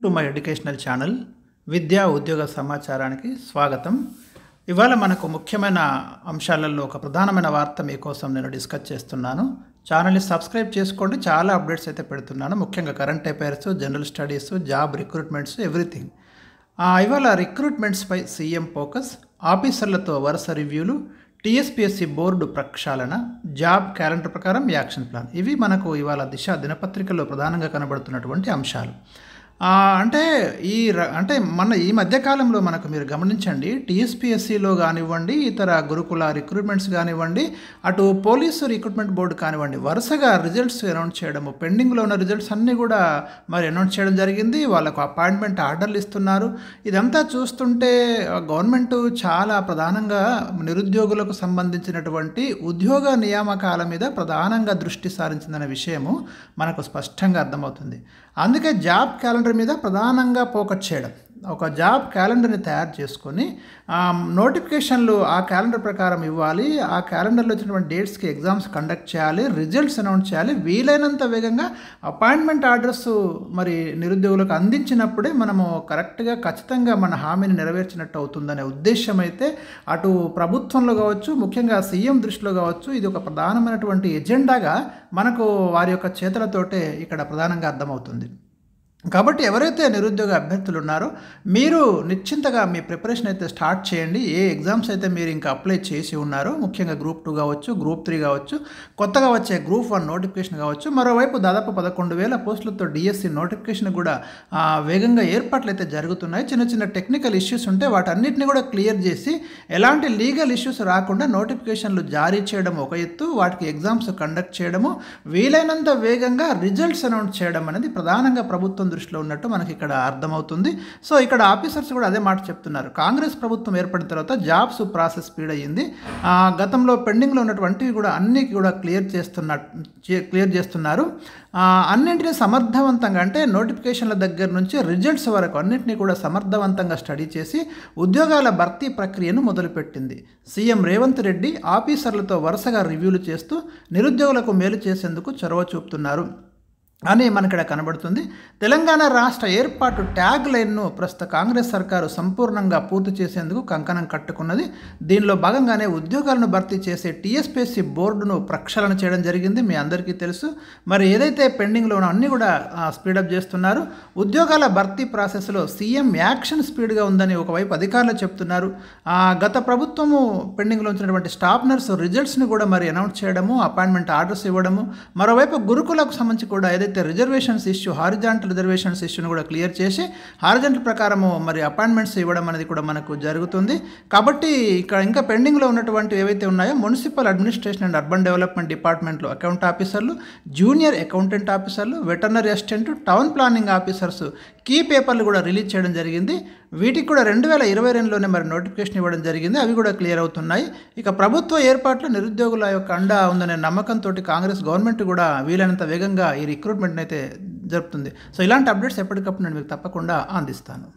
To my educational channel విద్యా ఉద్యోగ సమాచారానికి స్వాగతం. ఇవాళ మనకు ముఖ్యమైన అంశాలలో ఒక ప్రధానమైన వార్త మీకోసం నేను డిస్కస్ చేస్తున్నాను. ఛానల్ని సబ్స్క్రైబ్ చేసుకోండి. చాలా అప్డేట్స్ అయితే పెడుతున్నాను, ముఖ్యంగా current affairs, general studies, job recruitments, everything. ఇవాళ రిక్రూట్మెంట్స్పై సీఎం ఫోకస్, ఆఫీసర్లతో వరుస రివ్యూలు, టీఎస్పీఎస్సీ బోర్డు ప్రక్షాళన, జాబ్ క్యాలెండర్ ప్రకారం యాక్షన్ ప్లాన్. ఇవి మనకు ఇవాళ దిశ దినపత్రికల్లో ప్రధానంగా కనబడుతున్నటువంటి అంశాలు. అంటే ఈ మధ్యకాలంలో మనకు మీరు గమనించండి, టీఎస్పీఎస్సీలో కానివ్వండి, ఇతర గురుకుల రిక్రూట్మెంట్స్ కానివ్వండి, అటు పోలీసు రిక్రూట్మెంట్ బోర్డు కానివ్వండి, వరుసగా రిజల్ట్స్ అనౌన్స్ చేయడము, పెండింగ్లో ఉన్న రిజల్ట్స్ అన్నీ కూడా మరి అనౌన్స్ చేయడం జరిగింది. వాళ్ళకు అపాయింట్మెంట్ ఆర్డర్లు ఇస్తున్నారు. ఇదంతా చూస్తుంటే గవర్నమెంట్ చాలా ప్రధానంగా నిరుద్యోగులకు సంబంధించినటువంటి ఉద్యోగ నియామకాల మీద ప్రధానంగా దృష్టి సారించిందనే విషయము మనకు స్పష్టంగా అర్థమవుతుంది. అందుకే జాబ్ క్యాలెండర్ మీద ప్రధానంగా ఫోకస్ చేయడం, ఒక జాబ్ క్యాలెండర్ని తయారు చేసుకొని నోటిఫికేషన్లు ఆ క్యాలెండర్ ప్రకారం ఇవ్వాలి, ఆ క్యాలెండర్లో వచ్చినటువంటి డేట్స్కి ఎగ్జామ్స్ కండక్ట్ చేయాలి, రిజల్ట్స్ అనౌన్స్ చేయాలి, వీలైనంత వేగంగా అపాయింట్మెంట్ ఆర్డర్స్ మరి నిరుద్యోగులకు అందించినప్పుడే మనము కరెక్ట్గా ఖచ్చితంగా మన హామీని నెరవేర్చినట్టు అవుతుందనే ఉద్దేశం అయితే అటు ప్రభుత్వంలో కావచ్చు, ముఖ్యంగా సీఎం దృష్టిలో కావచ్చు, ఇది ఒక ప్రధానమైనటువంటి ఎజెండాగా మనకు వారి యొక్క చేతులతోటే ఇక్కడ ప్రధానంగా అర్థమవుతుంది. కాబట్టి ఎవరైతే నిరుద్యోగ అభ్యర్థులు ఉన్నారో మీరు నిశ్చింతగా మీ ప్రిపరేషన్ అయితే స్టార్ట్ చేయండి. ఏ ఎగ్జామ్స్ అయితే మీరు ఇంకా అప్లై చేసి ఉన్నారో, ముఖ్యంగా గ్రూప్ 2 కావచ్చు, గ్రూప్ 3 కావచ్చు, కొత్తగా వచ్చే గ్రూప్ 1 నోటిఫికేషన్ కావచ్చు, మరోవైపు దాదాపు 11,000 పోస్టులతో డిఎస్సి నోటిఫికేషన్ కూడా వేగంగా ఏర్పాట్లు అయితే జరుగుతున్నాయి. చిన్న చిన్న టెక్నికల్ ఇష్యూస్ ఉంటే వాటన్నిటిని కూడా క్లియర్ చేసి ఎలాంటి లీగల్ ఇష్యూస్ రాకుండా నోటిఫికేషన్లు జారీ చేయడం ఒక ఎత్తు, వాటికి ఎగ్జామ్స్ కండక్ట్ చేయడము, వీలైనంత వేగంగా రిజల్ట్స్ అనౌన్స్ చేయడం అనేది ప్రధానంగా ప్రభుత్వం దృష్టిలో ఉన్నట్టు మనకి ఇక్కడ అర్థమవుతుంది. సో ఇక్కడ ఆఫీసర్స్ కూడా అదే మాట చెప్తున్నారు. కాంగ్రెస్ ప్రభుత్వం ఏర్పడిన తర్వాత జాబ్స్ ప్రాసెస్ స్పీడ్ అయ్యింది. గతంలో పెండింగ్లో ఉన్నటువంటివి కూడా అన్నీ కూడా క్లియర్ చేస్తున్నారు. అన్నింటినీ సమర్థవంతంగా, అంటే నోటిఫికేషన్ల దగ్గర నుంచి రిజల్ట్స్ వరకు అన్నింటినీ కూడా సమర్థవంతంగా స్టడీ చేసి ఉద్యోగాల భర్తీ ప్రక్రియను మొదలుపెట్టింది. సీఎం రేవంత్ రెడ్డి ఆఫీసర్లతో వరుసగా రివ్యూలు చేస్తూ నిరుద్యోగులకు మేలు చేసేందుకు చొరవ చూపుతున్నారు అని మనకిక్కడ కనబడుతుంది. తెలంగాణ రాష్ట్ర ఏర్పాటు ట్యాగ్ లైన్ను ప్రస్తుత కాంగ్రెస్ సర్కారు సంపూర్ణంగా పూర్తి చేసేందుకు కంకణం కట్టుకున్నది. దీనిలో భాగంగానే ఉద్యోగాలను భర్తీ చేసే టీఎస్పీఎస్సీ బోర్డును ప్రక్షాళన చేయడం జరిగింది. మీ అందరికీ తెలుసు. మరి ఏదైతే పెండింగ్లో ఉన్న అన్నీ కూడా స్పీడప్ చేస్తున్నారు. ఉద్యోగాల భర్తీ ప్రాసెస్లో సీఎం యాక్షన్ స్పీడ్గా ఉందని ఒకవైపు అధికారులు చెప్తున్నారు. గత ప్రభుత్వము పెండింగ్లో ఉంచినటువంటి స్టాఫ్ నర్స్ రిజల్ట్స్ని కూడా మరి అనౌన్స్ చేయడము, అపాయింట్మెంట్ ఆర్డర్స్ ఇవ్వడము, మరోవైపు గురుకులకు సంబంధించి కూడా ఏదైతే రిజర్వేషన్స్ ఇష్యూ, హారిజాంటల్ రిజర్వేషన్స్ ఇష్యూని కూడా క్లియర్ చేసి హారిజాంటల్ ప్రకారము మరి అపాయింట్మెంట్స్ ఇవ్వడం అనేది కూడా మనకు జరుగుతుంది. కాబట్టి ఇక్కడ ఇంకా పెండింగ్లో ఉన్నటువంటి ఏవైతే ఉన్నాయో municipal administration and urban development డిపార్ట్మెంట్లో అకౌంట్ ఆఫీసర్లు, జూనియర్ అకౌంటెంట్ ఆఫీసర్లు, veterinary assistant, town planning officers key పేపర్లు కూడా రిలీజ్ చేయడం జరిగింది. వీటికి కూడా 2022లోనే మరి నోటిఫికేషన్ ఇవ్వడం జరిగింది. అవి కూడా క్లియర్ అవుతున్నాయి. ఇక ప్రభుత్వ ఏర్పాట్లు నిరుద్యోగుల యొక్క అండ ఉందనే నమ్మకంతో కాంగ్రెస్ గవర్నమెంట్ కూడా వీలైనంత వేగంగా ఈ రిక్రూట్మెంట్ అయితే జరుపుతుంది. సో ఇలాంటి అప్డేట్స్ ఎప్పటికప్పుడు నేను మీకు తప్పకుండా అందిస్తాను.